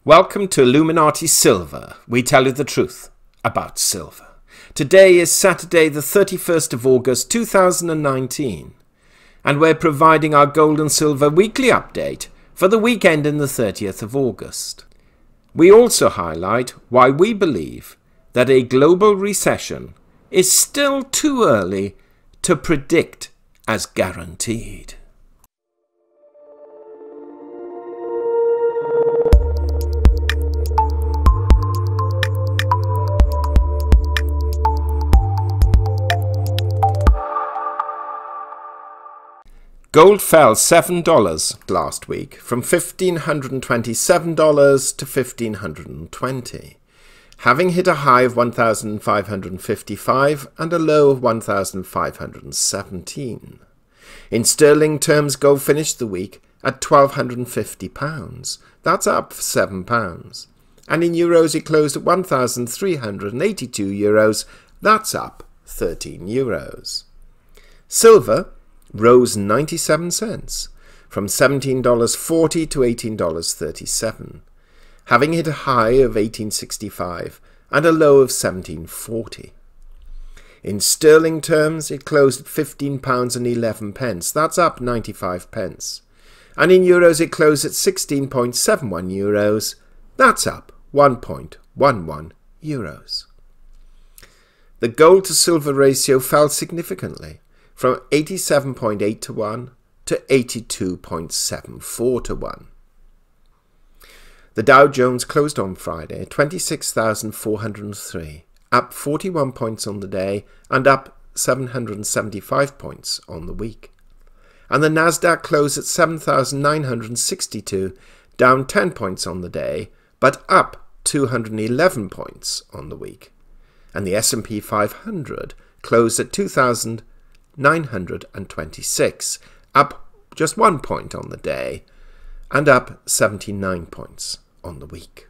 Welcome to Illuminati Silver. We tell you the truth about silver. Today is Saturday the 31st of August 2019 and we're providing our gold and silver weekly update for the weekend in the 30th of August. We also highlight why we believe that a global recession is still too early to predict as guaranteed. Gold fell $7 last week from $1,527 to $1,520, having hit a high of $1,555 and a low of $1,517. In sterling terms, gold finished the week at £1,250. That's up £7. And in euros, it closed at €1,382. That's up €13. Silver rose 97 cents from $17.40 to $18.37, having hit a high of $18.65 and a low of $17.40. In sterling terms, it closed at £15.11. That's up 95 pence. And in euros, it closed at 16.71 euros. That's up 1.11 euros. The gold to silver ratio fell significantly from 87.8 to 1 to 82.74 to 1. The Dow Jones closed on Friday at 26,403, up 41 points on the day and up 775 points on the week. And the Nasdaq closed at 7,962, down 10 points on the day, but up 211 points on the week. And the S&P 500 closed at 2,926, up just 1 point on the day and up 79 points on the week.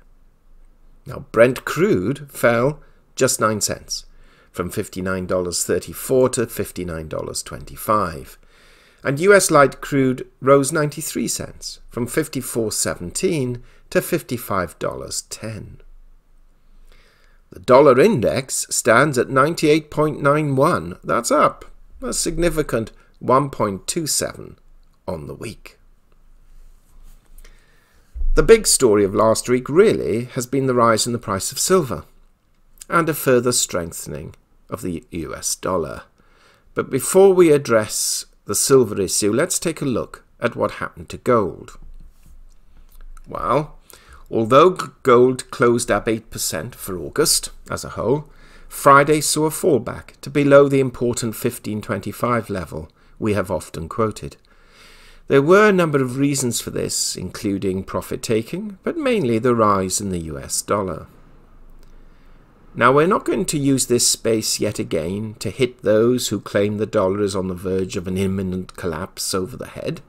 Now Brent crude fell just 9 cents from $59.34 to $59.25, and US light crude rose 93 cents from $54.17 to $55.10. The dollar index stands at 98.91. That's up a significant 1.27 on the week. The big story of last week really has been the rise in the price of silver and a further strengthening of the US dollar. But before we address the silver issue, let's take a look at what happened to gold. Well, although gold closed up 8% for August as a whole, Friday saw a fallback to below the important 1525 level we have often quoted. There were a number of reasons for this, including profit-taking, but mainly the rise in the US dollar. Now, we're not going to use this space yet again to hit those who claim the dollar is on the verge of an imminent collapse over the head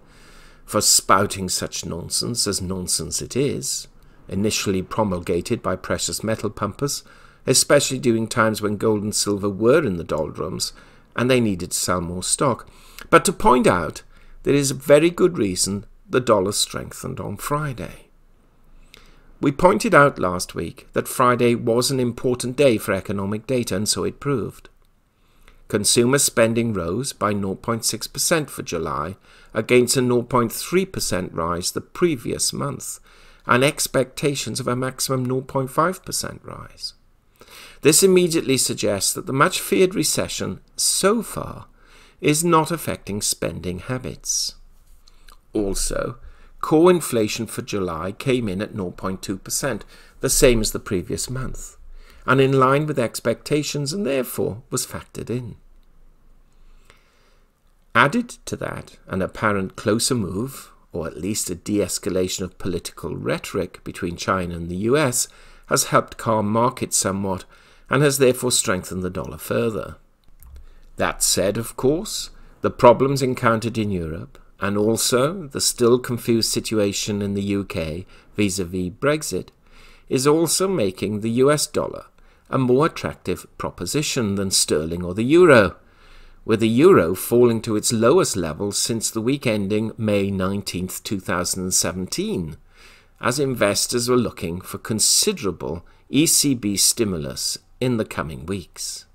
for spouting such nonsense, as nonsense it is, initially promulgated by precious metal pumpers, especially during times when gold and silver were in the doldrums and they needed to sell more stock, but to point out there is a very good reason the dollar strengthened on Friday. We pointed out last week that Friday was an important day for economic data, and so it proved. Consumer spending rose by 0.6% for July against a 0.3% rise the previous month, and expectations of a maximum 0.5% rise. This immediately suggests that the much-feared recession so far is not affecting spending habits. Also, core inflation for July came in at 0.2%, the same as the previous month, and in line with expectations and therefore was factored in. Added to that, an apparent closer move, or at least a de-escalation of political rhetoric between China and the US, has helped calm markets somewhat and has therefore strengthened the dollar further. That said, of course, the problems encountered in Europe and also the still confused situation in the UK vis-à-vis Brexit is also making the US dollar a more attractive proposition than sterling or the euro, with the euro falling to its lowest level since the week ending May 19, 2017, as investors were looking for considerable ECB stimulus in the coming weeks.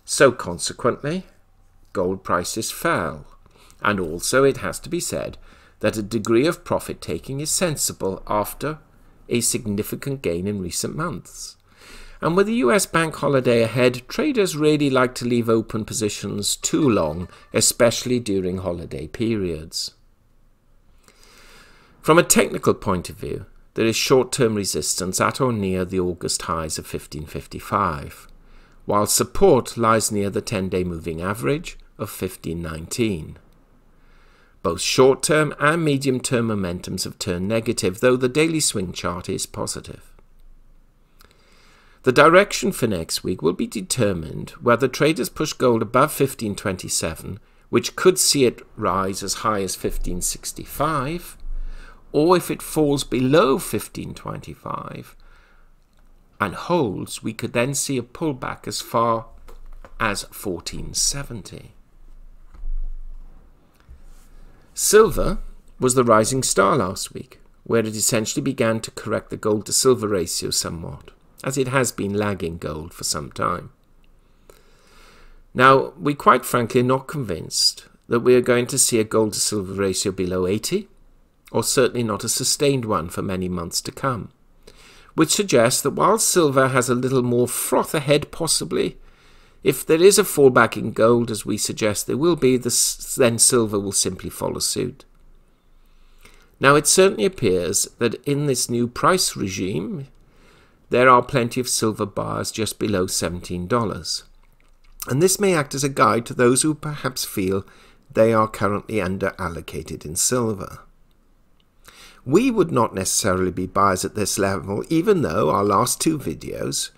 So consequently, gold prices fell, and also it has to be said that a degree of profit-taking is sensible after a significant gain in recent months. And with the US bank holiday ahead, traders really like to leave open positions too long, especially during holiday periods. From a technical point of view, there is short-term resistance at or near the August highs of 1555, while support lies near the 10-day moving average of 1519. Both short-term and medium-term momentums have turned negative, though the daily swing chart is positive. The direction for next week will be determined whether traders push gold above 1527, which could see it rise as high as 1565, or if it falls below 1525 and holds, we could then see a pullback as far as 1470. Silver was the rising star last week, where it essentially began to correct the gold to silver ratio somewhat, as it has been lagging gold for some time. Now, we quite frankly are not convinced that we are going to see a gold to silver ratio below 80, or certainly not a sustained one for many months to come, which suggests that while silver has a little more froth ahead possibly, if there is a fallback in gold, as we suggest there will be, then silver will simply follow suit. Now, it certainly appears that in this new price regime, there are plenty of silver bars just below $17. And this may act as a guide to those who perhaps feel they are currently under-allocated in silver. We would not necessarily be buyers at this level, even though our last two videos,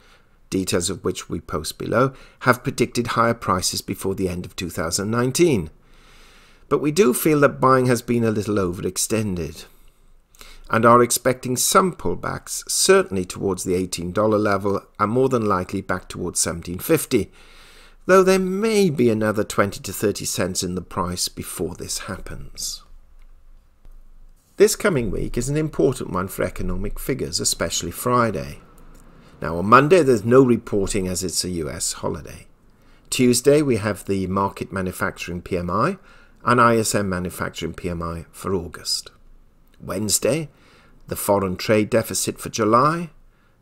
details of which we post below, have predicted higher prices before the end of 2019. But we do feel that buying has been a little overextended, and are expecting some pullbacks, certainly towards the $18 level, and more than likely back towards $17.50, though there may be another 20 to 30 cents in the price before this happens. This coming week is an important one for economic figures, especially Friday. Now, on Monday, there's no reporting as it's a US holiday. Tuesday, we have the market manufacturing PMI and ISM manufacturing PMI for August. Wednesday, the foreign trade deficit for July.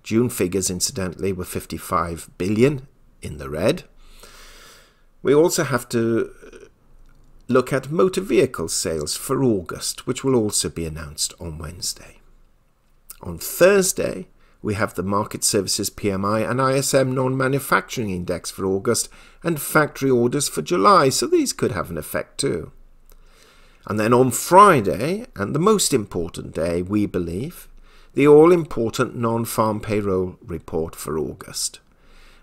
June figures, incidentally, were 55 billion in the red. We also have to look at motor vehicle sales for August, which will also be announced on Wednesday. On Thursday, we have the Market Services PMI and ISM Non-Manufacturing Index for August and factory orders for July, so these could have an effect too. And then on Friday, and the most important day, we believe, the all-important non-farm payroll report for August.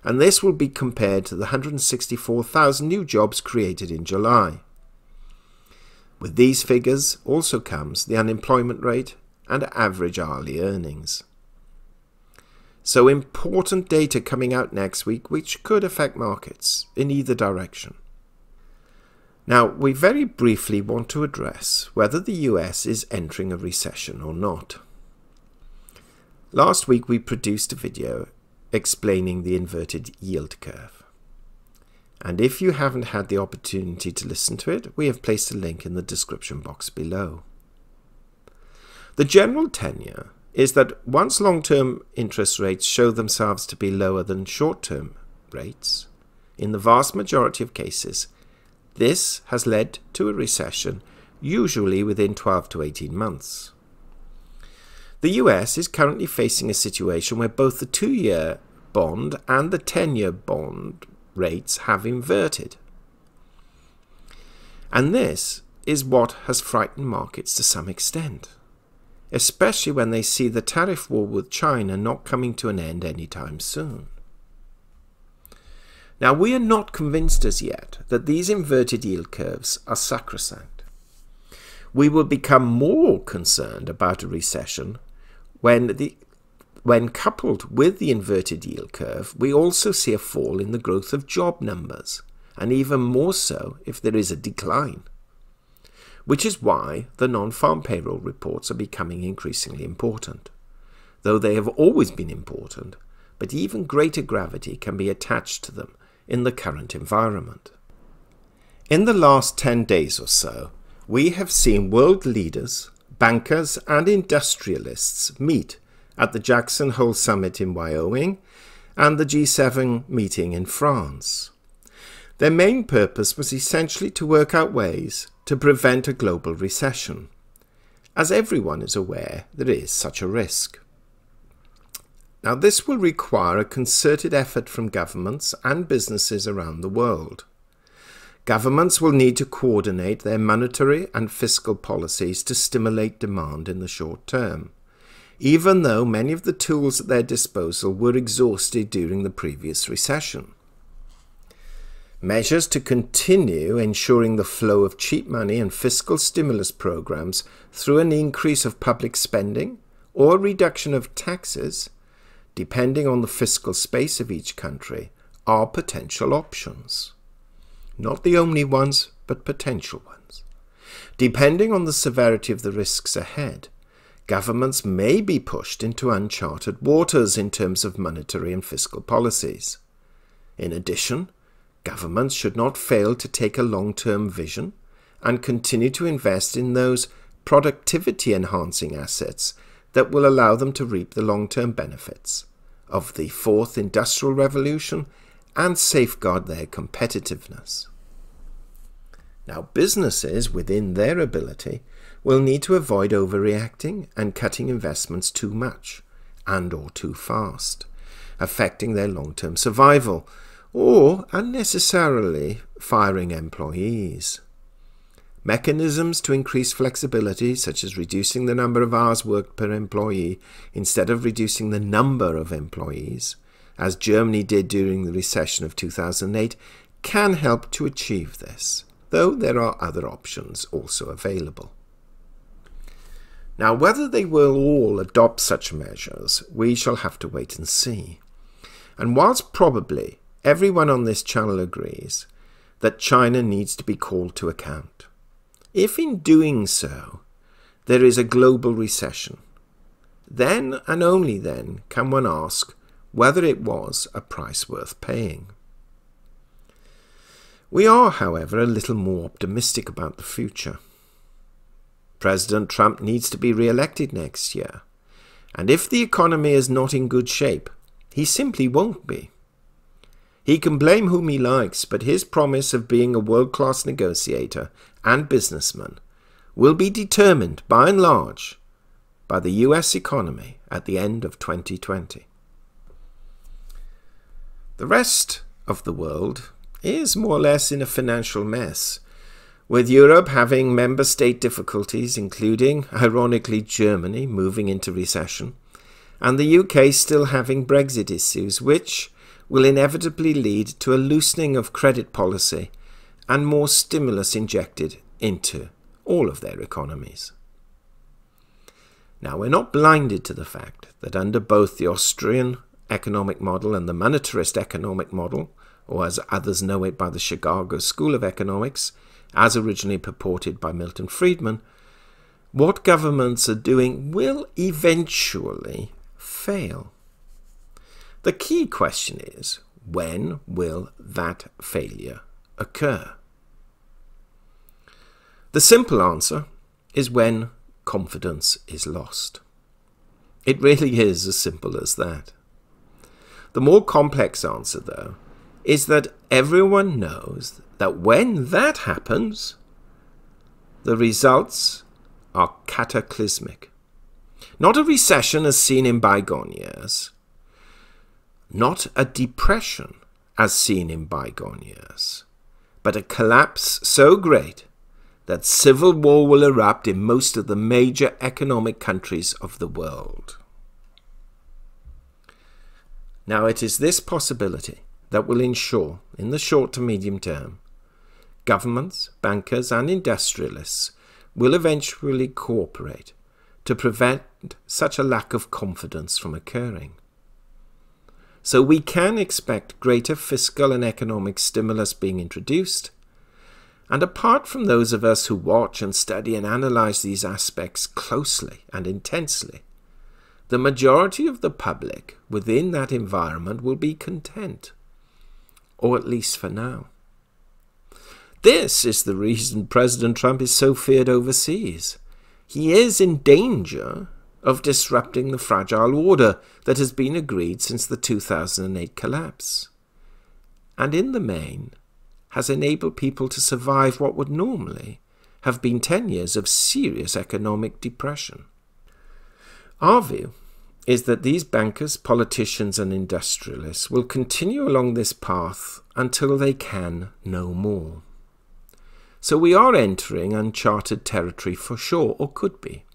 And this will be compared to the 164,000 new jobs created in July. With these figures also comes the unemployment rate and average hourly earnings. So important data coming out next week which could affect markets in either direction. Now, we very briefly want to address whether the US is entering a recession or not. Last week we produced a video explaining the inverted yield curve. And if you haven't had the opportunity to listen to it, we have placed a link in the description box below. The general tenor is that once long-term interest rates show themselves to be lower than short-term rates, in the vast majority of cases, this has led to a recession, usually within 12 to 18 months. The US is currently facing a situation where both the 2-year bond and the 10-year bond rates have inverted. And this is what has frightened markets to some extent, especially when they see the tariff war with China not coming to an end anytime soon. Now, we are not convinced as yet that these inverted yield curves are sacrosanct. We will become more concerned about a recession when coupled with the inverted yield curve, we also see a fall in the growth of job numbers, and even more so if there is a decline. which is why the non-farm payroll reports are becoming increasingly important. Though they have always been important, but even greater gravity can be attached to them in the current environment. In the last 10 days or so, we have seen world leaders, bankers and industrialists meet at the Jackson Hole Summit in Wyoming and the G7 meeting in France. Their main purpose was essentially to work out ways to prevent a global recession, as everyone is aware there is such a risk. Now, this will require a concerted effort from governments and businesses around the world. Governments will need to coordinate their monetary and fiscal policies to stimulate demand in the short term, even though many of the tools at their disposal were exhausted during the previous recession. Measures to continue ensuring the flow of cheap money and fiscal stimulus programs through an increase of public spending or reduction of taxes, depending on the fiscal space of each country, are potential options. Not the only ones, but potential ones. Depending on the severity of the risks ahead, governments may be pushed into uncharted waters in terms of monetary and fiscal policies. In addition, governments should not fail to take a long-term vision and continue to invest in those productivity-enhancing assets that will allow them to reap the long-term benefits of the fourth industrial revolution and safeguard their competitiveness. Now, businesses, within their ability, will need to avoid overreacting and cutting investments too much and/or too fast, affecting their long-term survival, or unnecessarily firing employees. Mechanisms to increase flexibility, such as reducing the number of hours worked per employee instead of reducing the number of employees, as Germany did during the recession of 2008, can help to achieve this, though there are other options also available. Now, whether they will all adopt such measures, we shall have to wait and see. And whilst probably everyone on this channel agrees that China needs to be called to account, if in doing so there is a global recession, then and only then can one ask whether it was a price worth paying. We are, however, a little more optimistic about the future. President Trump needs to be re-elected next year, and if the economy is not in good shape, he simply won't be. He can blame whom he likes, but his promise of being a world-class negotiator and businessman will be determined, by and large, by the US economy at the end of 2020. The rest of the world is more or less in a financial mess, with Europe having member state difficulties, including, ironically, Germany moving into recession, and the UK still having Brexit issues, which will inevitably lead to a loosening of credit policy and more stimulus injected into all of their economies. Now, we're not blinded to the fact that under both the Austrian economic model and the monetarist economic model, or as others know it by the Chicago School of Economics, as originally purported by Milton Friedman, what governments are doing will eventually fail. The key question is, when will that failure occur? The simple answer is when confidence is lost. It really is as simple as that. The more complex answer, though, is that everyone knows that when that happens, the results are cataclysmic. Not a recession as seen in bygone years, not a depression as seen in bygone years, but a collapse so great that civil war will erupt in most of the major economic countries of the world. Now, it is this possibility that will ensure, in the short to medium term, governments, bankers and industrialists will eventually cooperate to prevent such a lack of confidence from occurring. So we can expect greater fiscal and economic stimulus being introduced, And apart from those of us who watch and study and analyse these aspects closely and intensely, the majority of the public within that environment will be content, or at least for now. This is the reason President Trump is so feared overseas. He is in danger of disrupting the fragile order that has been agreed since the 2008 collapse, and in the main has enabled people to survive what would normally have been 10 years of serious economic depression. Our view is that these bankers, politicians and industrialists will continue along this path until they can no more. So we are entering uncharted territory for sure, or could be.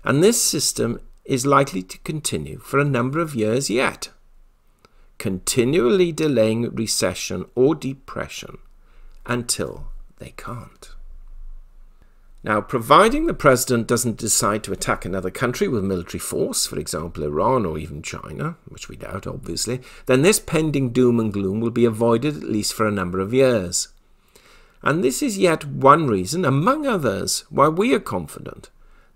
And this system is likely to continue for a number of years yet, continually delaying recession or depression until they can't. Now, providing the president doesn't decide to attack another country with military force, for example Iran or even China, which we doubt obviously, then this pending doom and gloom will be avoided at least for a number of years. And this is yet one reason, among others, why we are confident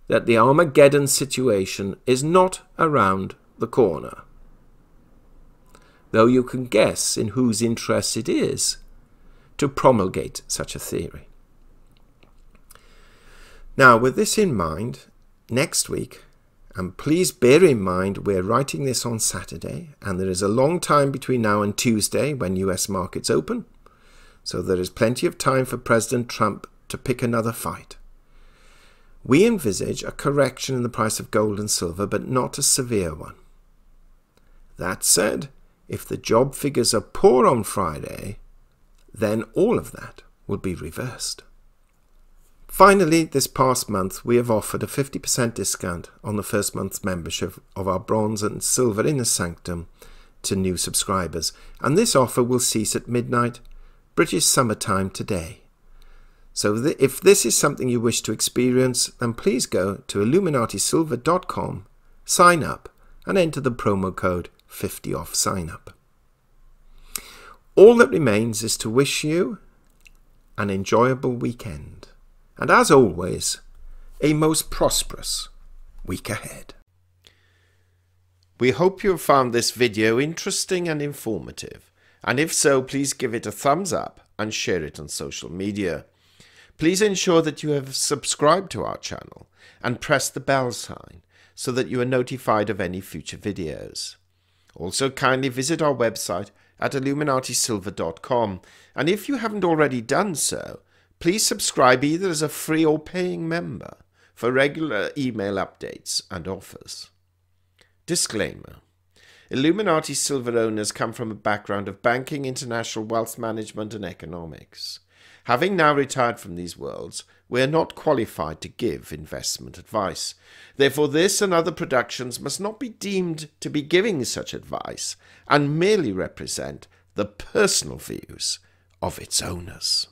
that the Armageddon situation is not around the corner. Though you can guess in whose interest it is to promulgate such a theory. Now, with this in mind, next week, and please bear in mind we're writing this on Saturday, and there is a long time between now and Tuesday when US markets open, so there is plenty of time for President Trump to pick another fight. We envisage a correction in the price of gold and silver, but not a severe one. That said, if the job figures are poor on Friday, then all of that will be reversed. Finally, this past month, we have offered a 50% discount on the first month's membership of our Bronze and Silver Inner Sanctum to new subscribers, and this offer will cease at midnight British summertime today. So if this is something you wish to experience, then please go to illuminatisilver.com, sign up, and enter the promo code 50OFF sign up. All that remains is to wish you an enjoyable weekend. And as always, a most prosperous week ahead. We hope you have found this video interesting and informative, and if so, please give it a thumbs up and share it on social media. Please ensure that you have subscribed to our channel and press the bell sign so that you are notified of any future videos. Also, kindly visit our website at illuminatisilver.com, and if you haven't already done so, please subscribe either as a free or paying member for regular email updates and offers. Disclaimer: Illuminati Silver owners come from a background of banking, international wealth management and economics. Having now retired from these worlds, we are not qualified to give investment advice. Therefore, this and other productions must not be deemed to be giving such advice and merely represent the personal views of its owners.